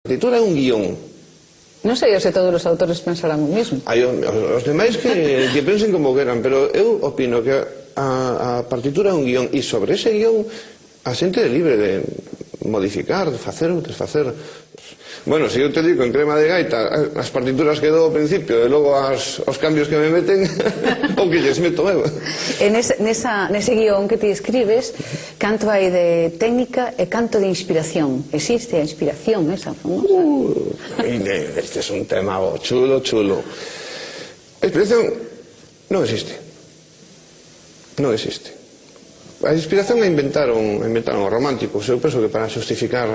partitura é un guión. Non sei se todos os autores pensarán o mesmo. Hai os demais que pensen como queran, pero eu opino que a partitura é un guión e sobre ese guión a xente é libre de modificar, de facer ou desfacer. Bueno, se eu te digo en Crema de Gaita as partituras que dou ao principio e logo os cambios que me meten ou que lles meto eu. E nese guión que ti escribes, canto hai de técnica e canto de inspiración. Existe a inspiración esa famosa? Este é un tema chulo, chulo. A inspiración non existe. Non existe. A inspiración a inventaron os románticos. Eu penso que para justificar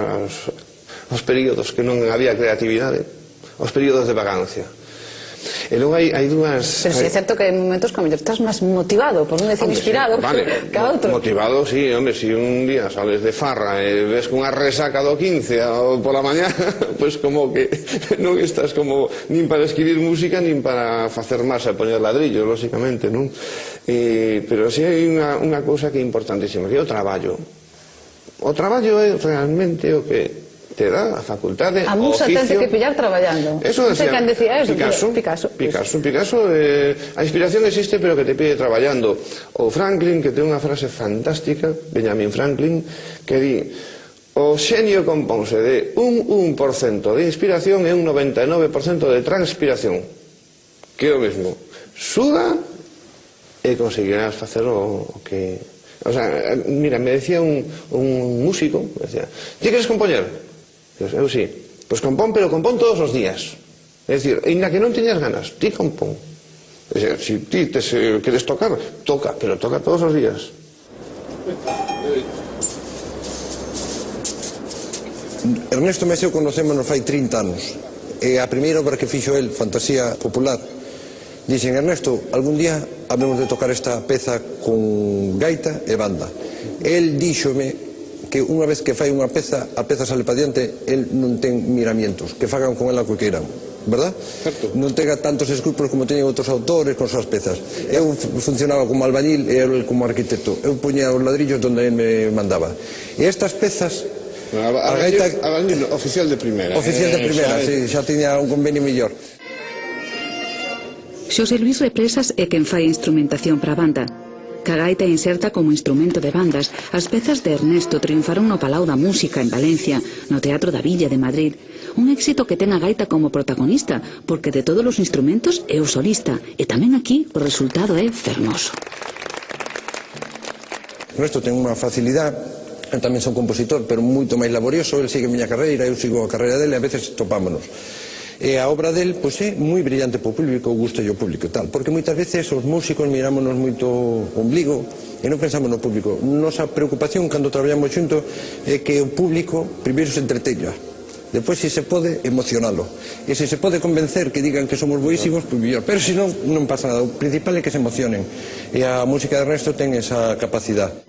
os períodos que non había creatividade, os períodos de vagancia. E logo hai dúas... Pero si é certo que hai momentos que a mellor estás máis motivado, por non decir inspirado, que a outro. Motivado, sí, hombre, si un día sales de farra e ves con unha resaca do 15 pola mañá, pois como que non estás como nin para escribir música nin para facer masa e poñer ladrillos, lógicamente, non? Pero si hai unha cousa que é importantísima, que é o traballo. O traballo é realmente o que te dá a facultade, a musa tense que pillar traballando. Eso decía Picasso. A inspiración existe, pero que te pide traballando. O Franklin, que ten unha frase fantástica, Benjamin Franklin, que di: o xenio compónse de un 1% de inspiración e un 99% de transpiración, que é o mesmo. Suda e conseguirás facer o que... O sea, mira, me decía un músico, me decía: ¿ti queres compoñer? Eu sí. Pois compón, pero compón todos os días. É dicir, ainda que non teñas ganas, ti compón. Se ti queres tocar, toca, pero toca todos os días. Ernesto Meseo conocémonos fai 30 anos. E a primeira obra que fixo el, Fantasía Popular, dixen: Ernesto, algún día habemos de tocar esta peza con gaita e banda. El díxome que unha vez que fai unha peza, a peza sale para diante, el non ten miramientos, que fagan con ela o que queiran, verdad? Certo. Non tenga tantos escrúpulos como teñen outros autores con súas pezas. Eu funcionaba como albañil e el como arquitecto. Eu poñía os ladrillos donde el me mandaba. E estas pezas... Albañil oficial de primeira. Oficial de primeira, sí, xa tiña un convenio mellor. Xosé Luis Represas é quen fai a instrumentación para a banda. Que a gaita inserta como instrumento de bandas, as pezas de Ernesto triunfaron no Palau da Música en Valencia, no Teatro da Villa de Madrid. Un éxito que ten a gaita como protagonista, porque de todos os instrumentos é o solista, e tamén aquí o resultado é fermoso. Ernesto ten unha facilidade, eu tamén son compositor, pero moito máis laborioso, el sigue a miña carreira, eu sigo a carreira dele, a veces topámonos. E a obra del, pois, é moi brillante para o público, gusta o público e tal, porque moitas veces os músicos mirámonos moito o ombligo e non pensamos no público. Nosa preocupación cando traballamos xunto é que o público primeiro se entreteña, despois, se se pode, emocionalo, e se se pode convencer que digan que somos boísimos, pois mellor, pero se non, non pasa nada. O principal é que se emocionen, e a música de Ernesto ten esa capacidade.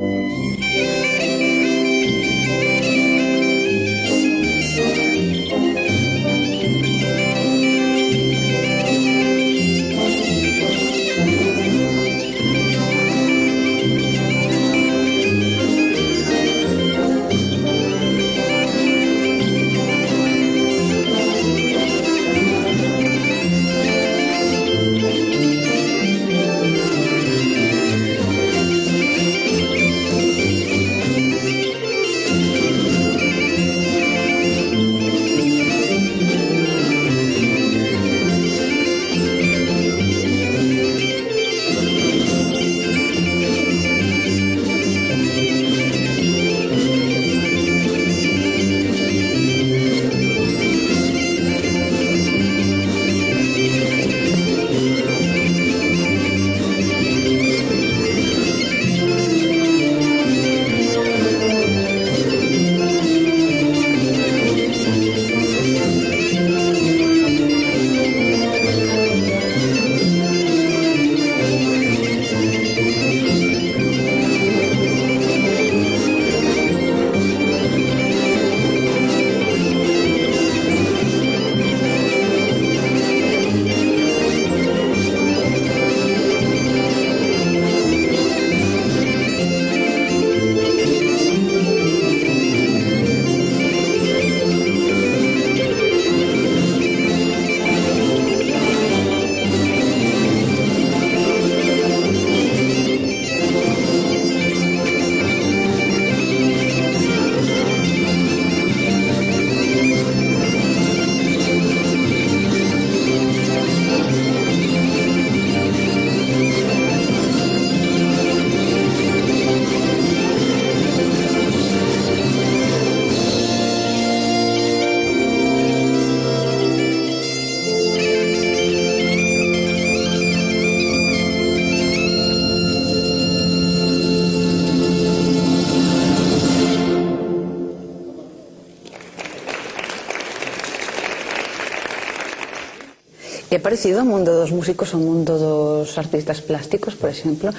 É parecido ao mundo dos músicos, ao mundo dos artistas plásticos, por exemplo,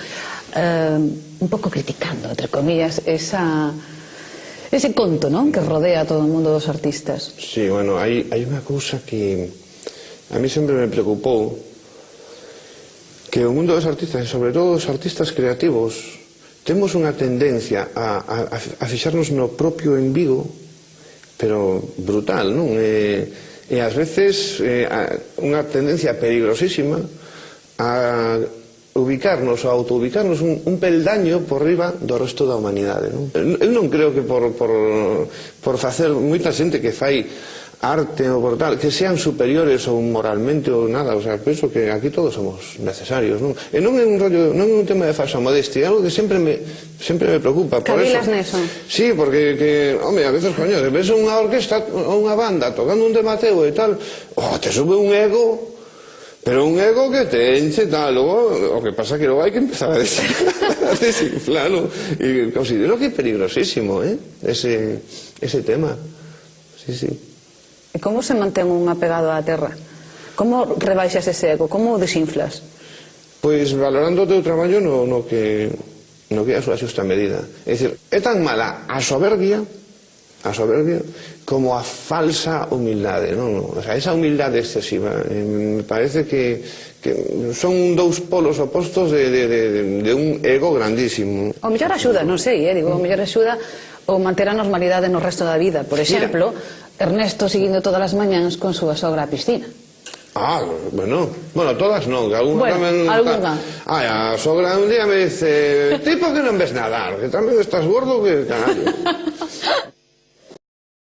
un pouco criticando, entre comillas, ese conto, non?, que rodea todo o mundo dos artistas. Sí, bueno, hai unha cousa que a mí sempre me preocupou, que o mundo dos artistas, e sobre todo os artistas creativos, temos unha tendencia a fixarnos no propio embigo, pero brutal, non? E ás veces unha tendencia peligrosísima a ubicarnos, a autoubicarnos un peldaño por riba do resto da humanidade, non? Eu non creo que por facer moita xente que fai arte ou por tal, que sean superiores ou moralmente ou nada, o sea, penso que aquí todos somos necesarios, non? E non é un rollo, non é un tema de falsa modestia, é algo que sempre me preocupa. Cavilas neso. Sí, porque, home, a veces, coño, ves unha orquesta ou unha banda tocando un tema teu e tal, te sube un ego. Pero un ego que te enche tal, luego, lo que pasa que luego hay que empezar a desinflarlo. Y considero que es peligrosísimo, ese tema. Sí, sí. E como se mantén un apegado á terra? Como rebaixas ese ego? Como o desinflas? Pois valorando o teu traballo no que é a súa xusta medida. É dicir, é tan mala a soberbia como a falsa humildade, non? O sea, esa humildade excesiva me parece que son dous polos opostos de un ego grandísimo. O mellor axuda, non sei, digo, o mellor axuda o manter a normalidade no resto da vida. Por exemplo, Ernesto seguindo todas as mañáns con súa sogra a piscina. Bueno, todas non, que alguna tamén... Alguna. A sogra un día me dice, tipo que non ves nadar, que tamén estás gordo que carallo.